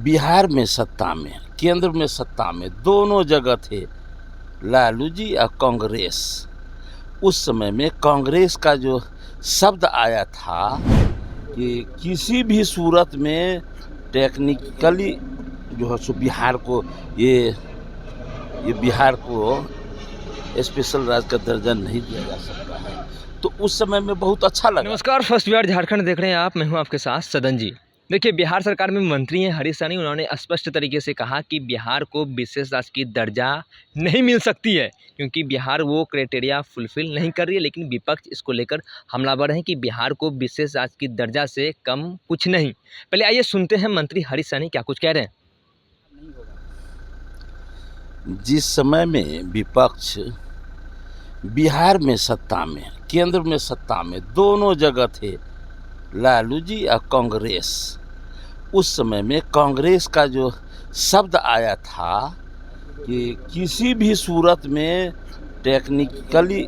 बिहार में सत्ता में, केंद्र में सत्ता में, दोनों जगह थे लालू जी और कांग्रेस। उस समय में कांग्रेस का जो शब्द आया था कि किसी भी सूरत में टेक्निकली जो है सो बिहार को ये बिहार को स्पेशल राज्य का दर्जा नहीं दिया जा सकता है। तो उस समय में बहुत अच्छा लगा। नमस्कार, फर्स्ट बिहार झारखंड देख रहे हैं आप। मैं हूं आपके साथ सदन जी। देखिए, बिहार सरकार में मंत्री हैं हरीश सहनी। उन्होंने स्पष्ट तरीके से कहा कि बिहार को विशेष राज्य की दर्जा नहीं मिल सकती है क्योंकि बिहार वो क्राइटेरिया फुलफिल नहीं कर रही है। लेकिन विपक्ष इसको लेकर हमलावर है कि बिहार को विशेष राज्य की दर्जा से कम कुछ नहीं। पहले आइए सुनते हैं मंत्री हरीश सहनी क्या कुछ कह रहे हैं। जिस समय में विपक्ष बिहार में सत्ता में, केंद्र में सत्ता में, दोनों जगह थे लालू जी और कांग्रेस। उस समय में कांग्रेस का जो शब्द आया था कि किसी भी सूरत में टेक्निकली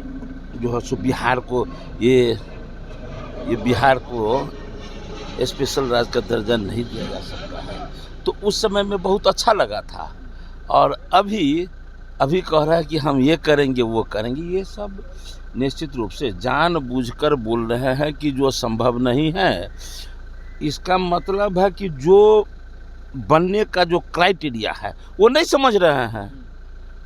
जो है सो बिहार को ये बिहार को स्पेशल राज्य का दर्जा नहीं दिया जा सकता है। तो उस समय में बहुत अच्छा लगा था। और अभी कह रहा है कि हम ये करेंगे वो करेंगे। ये सब निश्चित रूप से जानबूझकर बोल रहे हैं कि जो संभव नहीं है। इसका मतलब है कि जो बनने का जो क्राइटेरिया है वो नहीं समझ रहे हैं।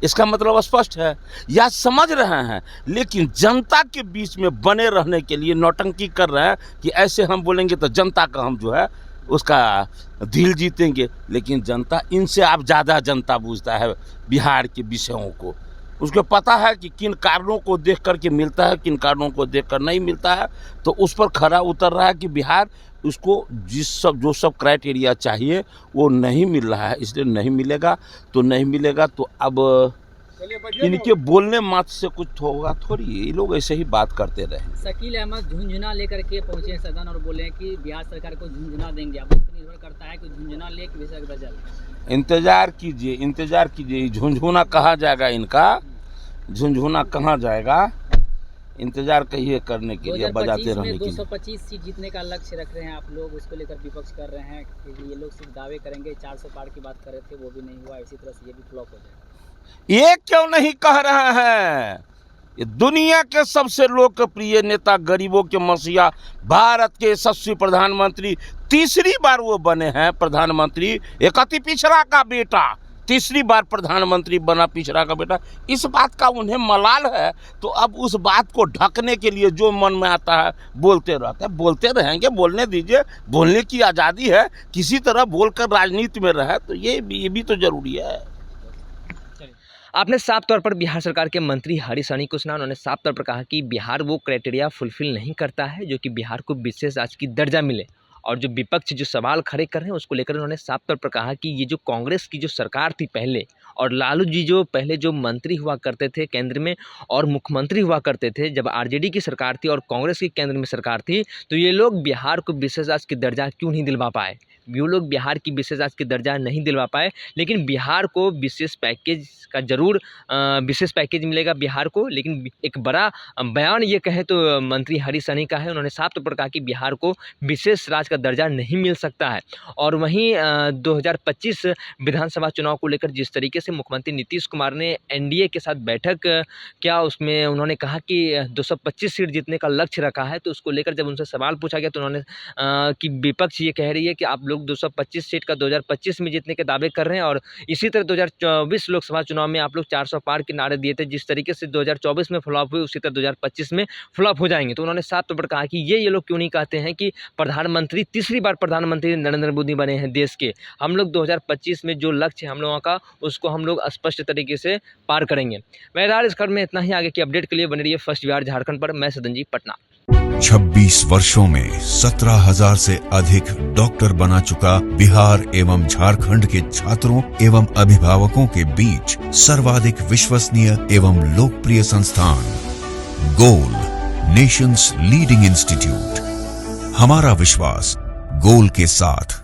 इसका मतलब स्पष्ट है, या समझ रहे हैं लेकिन जनता के बीच में बने रहने के लिए नौटंकी कर रहे हैं कि ऐसे हम बोलेंगे तो जनता का हम जो है उसका दिल जीतेंगे। लेकिन जनता, इनसे आप ज़्यादा जनता बूझता है बिहार के विषयों को। उसको पता है कि किन कारणों को देख कर के मिलता है, किन कारणों को देख कर नहीं मिलता है। तो उस पर खरा उतर रहा है कि बिहार उसको जो सब क्राइटेरिया चाहिए वो नहीं मिल रहा है, इसलिए नहीं मिलेगा। तो नहीं मिलेगा तो अब इनके बोलने मात्र से कुछ होगा थोड़ी। ये लोग ऐसे ही बात करते रहे। शकील अहमद झुंझुना लेकर के पहुंचे सदन और बोले कि बिहार सरकार को झुंझुना देंगे। अब उस पर निर्भर करता है कि झुंझुना ले के विषय दर्जा। इंतजार कीजिए। झुंझुना कहाँ जाएगा इनका? झुंझुना कहाँ जाएगा? इंतजार कहिए करने के लिए, बजाते रहने के लिए। 225 सीट जीतने का लक्ष्य रख रहे हैं आप लोग, उसको लेकर विपक्ष कर रहे हैं कि ये लोग सिर्फ दावे करेंगे। 400 पार की बात कर रहे थे, वो भी नहीं हुआ। इसी तरह से ये भी फ्लॉप हो जाएगा। ये क्यों नहीं कह रहे हैं? ये दुनिया के सबसे लोकप्रिय नेता, गरीबों के मसीहा, भारत के यशस्वी प्रधानमंत्री, तीसरी बार वो बने हैं प्रधानमंत्री। एक अति पिछड़ा का बेटा तीसरी बार प्रधानमंत्री बना, पिछड़ा का बेटा। इस बात का उन्हें मलाल है। तो अब उस बात को ढकने के लिए जो मन में आता है बोलते रहते हैं। बोलते रहेंगे, बोलने दीजिए, बोलने की आज़ादी है। किसी तरह बोलकर राजनीति में रहे तो ये भी तो जरूरी है। आपने साफ तौर पर बिहार सरकार के मंत्री हरीश सहनी को सुना। उन्होंने साफ तौर पर कहा कि बिहार वो क्राइटेरिया फुलफिल नहीं करता है जो कि बिहार को विशेष राज्य की दर्जा मिले। और जो विपक्ष जो सवाल खड़े कर रहे हैं उसको लेकर उन्होंने साफ तौर पर कहा कि ये जो कांग्रेस की जो सरकार थी पहले, और लालू जी जो पहले जो मंत्री हुआ करते थे केंद्र में और मुख्यमंत्री हुआ करते थे, जब आरजेडी की सरकार थी और कांग्रेस की केंद्र में सरकार थी, तो ये लोग बिहार को विशेष राज्य की दर्जा क्यों नहीं दिलवा पाए? वो लोग बिहार की विशेष राज्य की दर्जा नहीं दिलवा पाए। लेकिन बिहार को विशेष पैकेज का जरूर विशेष पैकेज मिलेगा बिहार को। लेकिन एक बड़ा बयान ये कहे तो मंत्री हरीश सहनी का है। उन्होंने साफ तौर पर कहा कि बिहार को विशेष राज्य का दर्जा नहीं मिल सकता है। और वहीं 2025 विधानसभा चुनाव को लेकर जिस तरीके से मुख्यमंत्री नीतीश कुमार ने एनडीए के साथ बैठक किया, उसमें उन्होंने कहा कि 225 सीट जीतने का लक्ष्य रखा है। तो उसको लेकर जब उनसे सवाल पूछा गया तो उन्होंने कि विपक्ष ये कह रही है कि आप लोग 225 सीट का 2025 में जीतने के दावे कर रहे हैं और इसी तरह 2024 लोकसभा चुनाव में आप लोग 400 पार के नारे दिए थे। जिस तरीके से 2024 में फ्लॉप हुए उसी तरह 2025 में फ्लॉप हो जाएंगे। तो उन्होंने साफ तौर पर कहा कि ये लोग क्यों नहीं कहते हैं कि प्रधानमंत्री, तीसरी बार प्रधानमंत्री नरेंद्र मोदी बने हैं देश के। हम लोग 2025 में जो लक्ष्य है हम लोगों का, उसको हम लोग स्पष्ट तरीके से पार करेंगे। बहरहाल इस खबर में इतना ही। आगे की अपडेट के लिए बने रहिए फर्स्ट बिहार झारखंड पर। मैं सदन जी, पटना। 26 वर्षों में 17,000 से अधिक डॉक्टर बना चुका बिहार एवं झारखंड के छात्रों एवं अभिभावकों के बीच सर्वाधिक विश्वसनीय एवं लोकप्रिय संस्थान गोल, नेशंस लीडिंग इंस्टीट्यूट। हमारा विश्वास गोल के साथ।